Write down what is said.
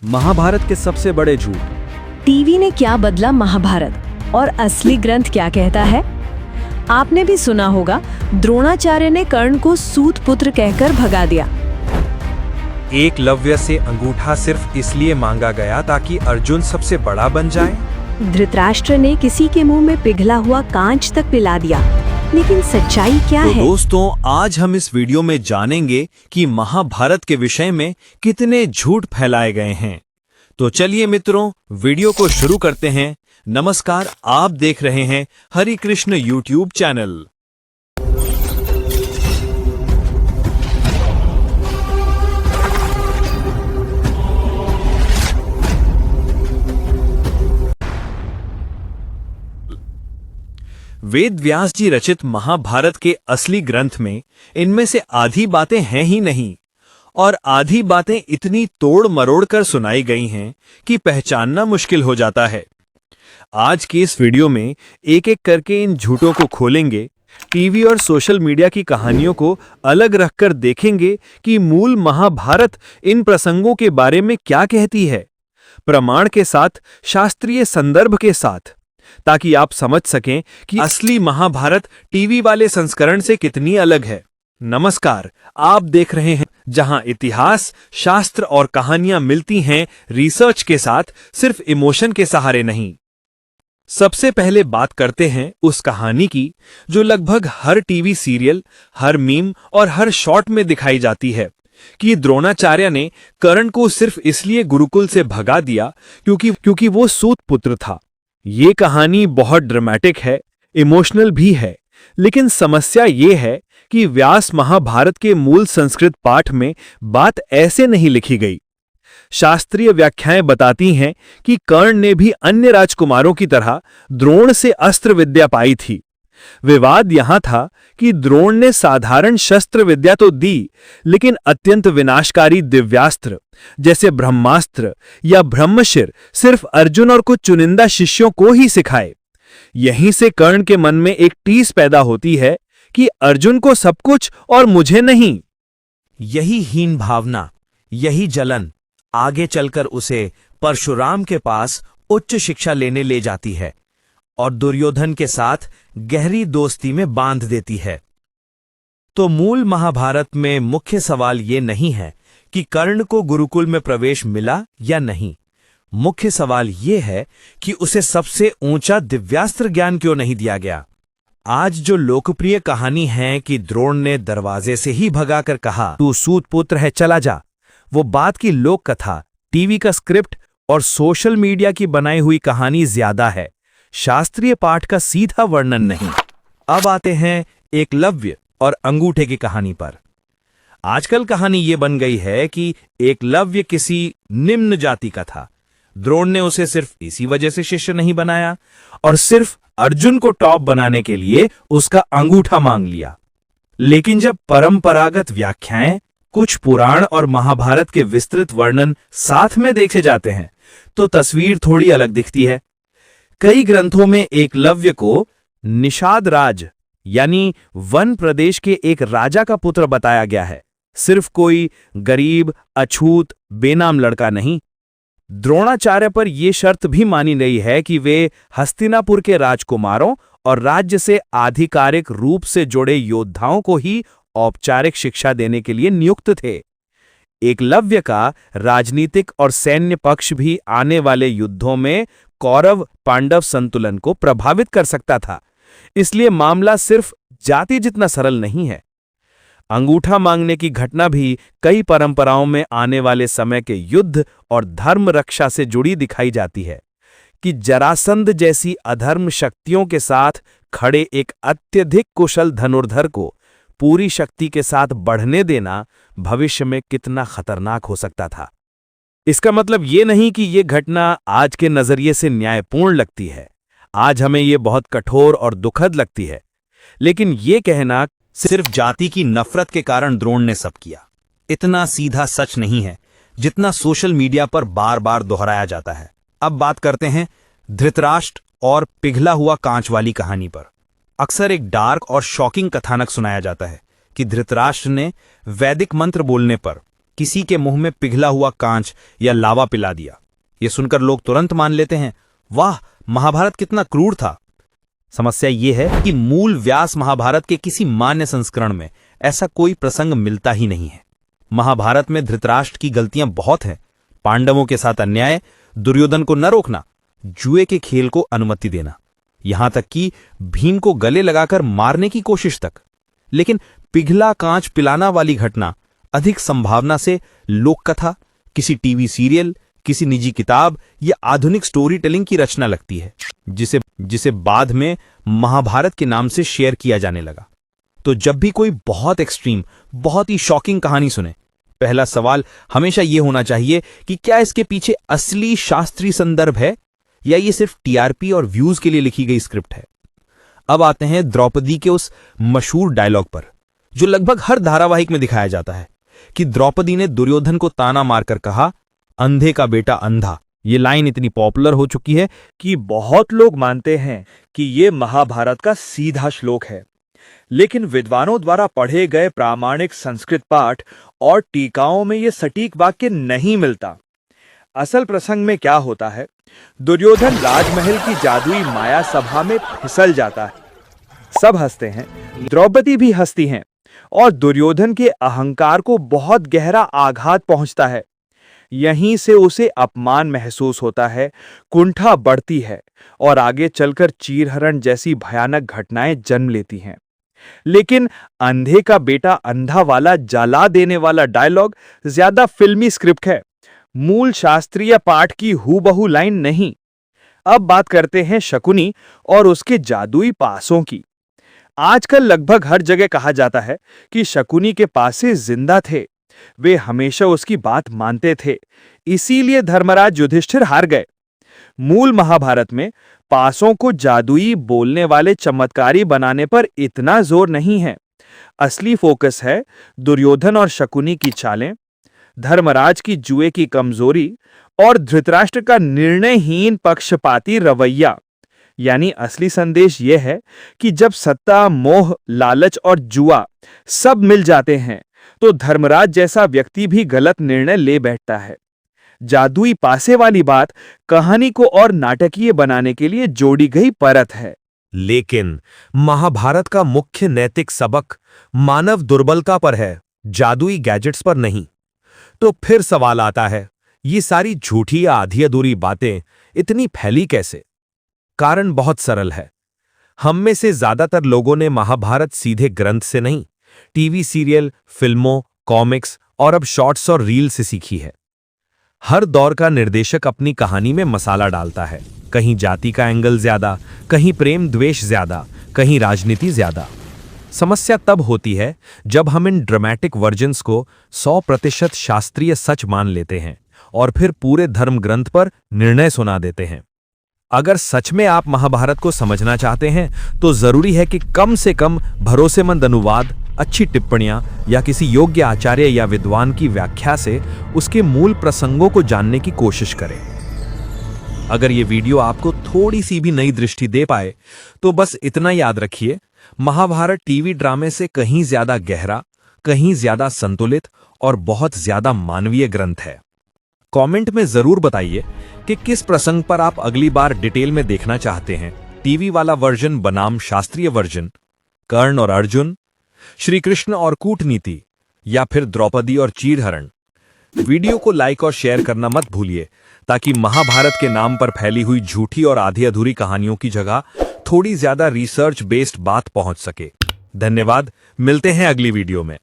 महाभारत के सबसे बड़े झूठ। टीवी ने क्या बदला महाभारत और असली ग्रंथ क्या कहता है? आपने भी सुना होगा, द्रोणाचार्य ने कर्ण को सूत पुत्र कहकर भगा दिया। एकलव्य से अंगूठा सिर्फ इसलिए मांगा गया ताकि अर्जुन सबसे बड़ा बन जाए। धृतराष्ट्र ने किसी के मुंह में पिघला हुआ कांच तक पिला दिया। लेकिन सच्चाई क्या है? दोस्तों, आज हम इस वीडियो में जानेंगे कि महाभारत के विषय में कितने झूठ फैलाए गए हैं। तो चलिए मित्रों, वीडियो को शुरू करते हैं। नमस्कार, आप देख रहे हैं हरि कृष्ण यूट्यूब चैनल। वेद व्यास जी रचित महाभारत के असली ग्रंथ में इनमें से आधी बातें हैं ही नहीं, और आधी बातें इतनी तोड़ मरोड़ कर सुनाई गई हैं कि पहचानना मुश्किल हो जाता है। आज की इस वीडियो में एक एक करके इन झूठों को खोलेंगे, टीवी और सोशल मीडिया की कहानियों को अलग रखकर देखेंगे कि मूल महाभारत इन प्रसंगों के बारे में क्या कहती है, प्रमाण के साथ, शास्त्रीय संदर्भ के साथ, ताकि आप समझ सकें कि असली महाभारत टीवी वाले संस्करण से कितनी अलग है। नमस्कार, आप देख रहे हैं जहां इतिहास, शास्त्र और कहानियां मिलती हैं रिसर्च के साथ, सिर्फ इमोशन के सहारे नहीं। सबसे पहले बात करते हैं उस कहानी की जो लगभग हर टीवी सीरियल, हर मीम और हर शॉर्ट में दिखाई जाती है कि द्रोणाचार्य ने कर्ण को सिर्फ इसलिए गुरुकुल से भगा दिया क्योंकि वो सूत पुत्र था। ये कहानी बहुत ड्रामेटिक है, इमोशनल भी है, लेकिन समस्या ये है कि व्यास महाभारत के मूल संस्कृत पाठ में बात ऐसे नहीं लिखी गई। शास्त्रीय व्याख्याएं बताती हैं कि कर्ण ने भी अन्य राजकुमारों की तरह द्रोण से अस्त्र विद्या पाई थी। विवाद यहां था कि द्रोण ने साधारण शस्त्र विद्या तो दी, लेकिन अत्यंत विनाशकारी दिव्यास्त्र जैसे ब्रह्मास्त्र या ब्रह्मशिर सिर्फ अर्जुन और कुछ चुनिंदा शिष्यों को ही सिखाए। यहीं से कर्ण के मन में एक टीस पैदा होती है कि अर्जुन को सब कुछ और मुझे नहीं। यही हीन भावना, यही जलन आगे चलकर उसे परशुराम के पास उच्च शिक्षा लेने ले जाती है और दुर्योधन के साथ गहरी दोस्ती में बांध देती है। तो मूल महाभारत में मुख्य सवाल ये नहीं है कि कर्ण को गुरुकुल में प्रवेश मिला या नहीं। मुख्य सवाल ये है कि उसे सबसे ऊंचा दिव्यास्त्र ज्ञान क्यों नहीं दिया गया। आज जो लोकप्रिय कहानी है कि द्रोण ने दरवाजे से ही भगाकर कहा, तू सूत पुत्र है, चला जा, वो बात की लोक कथा, टीवी का स्क्रिप्ट और सोशल मीडिया की बनाई हुई कहानी ज्यादा है, शास्त्रीय पाठ का सीधा वर्णन नहीं। अब आते हैं एकलव्य और अंगूठे की कहानी पर। आजकल कहानी ये बन गई है कि एकलव्य किसी निम्न जाति का था। द्रोण ने उसे सिर्फ इसी वजह से शिष्य नहीं बनाया और सिर्फ अर्जुन को टॉप बनाने के लिए उसका अंगूठा मांग लिया। लेकिन जब परंपरागत व्याख्याएं, कुछ पुराण और महाभारत के विस्तृत वर्णन साथ में देखे जाते हैं तो तस्वीर थोड़ी अलग दिखती है। कई ग्रंथों में एकलव्य को निषाद राज यानी वन प्रदेश के एक राजा का पुत्र बताया गया है, सिर्फ कोई गरीब, अछूत, बेनाम लड़का नहीं। द्रोणाचार्य पर यह शर्त भी मानी गई है कि वे हस्तिनापुर के राजकुमारों और राज्य से आधिकारिक रूप से जुड़े योद्धाओं को ही औपचारिक शिक्षा देने के लिए नियुक्त थे। एकलव्य का राजनीतिक और सैन्य पक्ष भी आने वाले युद्धों में कौरव पांडव संतुलन को प्रभावित कर सकता था, इसलिए मामला सिर्फ जाति जितना सरल नहीं है। अंगूठा मांगने की घटना भी कई परंपराओं में आने वाले समय के युद्ध और धर्म रक्षा से जुड़ी दिखाई जाती है कि जरासंध जैसी अधर्म शक्तियों के साथ खड़े एक अत्यधिक कुशल धनुर्धर को पूरी शक्ति के साथ बढ़ने देना भविष्य में कितना खतरनाक हो सकता था। इसका मतलब ये नहीं कि ये घटना आज के नजरिए से न्यायपूर्ण लगती है, आज हमें ये बहुत कठोर और दुखद लगती है, लेकिन ये कहना सिर्फ जाति की नफरत के कारण द्रोण ने सब किया, इतना सीधा सच नहीं है जितना सोशल मीडिया पर बार बार दोहराया जाता है। अब बात करते हैं धृतराष्ट्र और पिघला हुआ कांच वाली कहानी पर। अक्सर एक डार्क और शॉकिंग कथानक सुनाया जाता है कि धृतराष्ट्र ने वैदिक मंत्र बोलने पर किसी के मुंह में पिघला हुआ कांच या लावा पिला दिया। ये सुनकर लोग तुरंत मान लेते हैं, वाह, महाभारत कितना क्रूर था। समस्या ये है कि मूल व्यास महाभारत के किसी मान्य संस्करण में ऐसा कोई प्रसंग मिलता ही नहीं है। महाभारत में धृतराष्ट्र की गलतियां बहुत हैं। पांडवों के साथ अन्याय, दुर्योधन को न रोकना, जुए के खेल को अनुमति देना, यहां तक कि भीम को गले लगाकर मारने की कोशिश तक। लेकिन पिघला कांच पिलाना वाली घटना अधिक संभावना से लोककथा, किसी टीवी सीरियल, किसी निजी किताब या आधुनिक स्टोरी टेलिंग की रचना लगती है, जिसे बाद में महाभारत के नाम से शेयर किया जाने लगा। तो जब भी कोई बहुत एक्सट्रीम, बहुत ही शॉकिंग कहानी सुने, पहला सवाल हमेशा यह होना चाहिए कि क्या इसके पीछे असली शास्त्रीय संदर्भ है या ये सिर्फ टीआरपी और व्यूज के लिए लिखी गई स्क्रिप्ट है। अब आते हैं द्रौपदी के उस मशहूर डायलॉग पर, जो लगभग हर धारावाहिक में दिखाया जाता है कि द्रौपदी ने दुर्योधन को ताना मारकर कहा, अंधे का बेटा अंधा। ये लाइन इतनी पॉपुलर हो चुकी है कि बहुत लोग मानते हैं कि ये महाभारत का सीधा श्लोक है। लेकिन विद्वानों द्वारा पढ़े गए प्रामाणिक संस्कृत पाठ और टीकाओं में ये सटीक वाक्य नहीं मिलता। असल प्रसंग में क्या होता है, दुर्योधन राजमहल की जादुई माया सभा में फिसल जाता है। सब हंसते हैं, द्रौपदी भी हंसती हैं और दुर्योधन के अहंकार को बहुत गहरा आघात पहुंचता है। यहीं से उसे अपमान महसूस होता है, कुंठा बढ़ती है और आगे चलकर चीरहरण जैसी भयानक घटनाएं जन्म लेती हैं। लेकिन अंधे का बेटा अंधा वाला जला देने वाला डायलॉग ज्यादा फिल्मी स्क्रिप्ट है, मूल शास्त्रीय पाठ की हूबहू लाइन नहीं। अब बात करते हैं शकुनी और उसके जादुई पासों की। आजकल लगभग हर जगह कहा जाता है कि शकुनी के पासे जिंदा थे, वे हमेशा उसकी बात मानते थे, इसीलिए धर्मराज युधिष्ठिर हार गए। मूल महाभारत में पासों को जादुई बोलने वाले चमत्कारी बनाने पर इतना जोर नहीं है। असली फोकस है दुर्योधन और शकुनी की चालें, धर्मराज की जुए की कमजोरी और धृतराष्ट्र का निर्णयहीन पक्षपाती रवैया। यानी असली संदेश यह है कि जब सत्ता, मोह, लालच और जुआ सब मिल जाते हैं तो धर्मराज जैसा व्यक्ति भी गलत निर्णय ले बैठता है। जादुई पासे वाली बात कहानी को और नाटकीय बनाने के लिए जोड़ी गई परत है। लेकिन महाभारत का मुख्य नैतिक सबक मानव दुर्बलता पर है, जादुई गैजेट्स पर नहीं। तो फिर सवाल आता है, ये सारी झूठी या आधी अधूरी बातें इतनी फैली कैसे? कारण बहुत सरल है। हम में से ज्यादातर लोगों ने महाभारत सीधे ग्रंथ से नहीं, टीवी सीरियल, फिल्मों, कॉमिक्स और अब शॉर्ट्स और रील से सीखी है। हर दौर का निर्देशक अपनी कहानी में मसाला डालता है, कहीं जाति का एंगल ज्यादा, कहीं प्रेम द्वेष ज्यादा, कहीं राजनीति ज्यादा। समस्या तब होती है जब हम इन ड्रामेटिक वर्जन्स को 100% शास्त्रीय सच मान लेते हैं और फिर पूरे धर्म ग्रंथ पर निर्णय सुना देते हैं। अगर सच में आप महाभारत को समझना चाहते हैं तो जरूरी है कि कम से कम भरोसेमंद अनुवाद, अच्छी टिप्पणियां या किसी योग्य आचार्य या विद्वान की व्याख्या से उसके मूल प्रसंगों को जानने की कोशिश करें। अगर ये वीडियो आपको थोड़ी सी भी नई दृष्टि दे पाए तो बस इतना याद रखिए, महाभारत टीवी ड्रामे से कहीं ज्यादा गहरा, कहीं ज्यादा संतुलित और बहुत ज्यादा मानवीय ग्रंथ है। कमेंट में जरूर बताइए कि किस प्रसंग पर आप अगली बार डिटेल में देखना चाहते हैं, टीवी वाला वर्जन बनाम शास्त्रीय वर्जन, कर्ण और अर्जुन, श्री कृष्ण और कूटनीति, या फिर द्रौपदी और चीरहरण। वीडियो को लाइक और शेयर करना मत भूलिए ताकि महाभारत के नाम पर फैली हुई झूठी और आधी अधूरी कहानियों की जगह थोड़ी ज्यादा रिसर्च बेस्ड बात पहुंच सके। धन्यवाद, मिलते हैं अगली वीडियो में।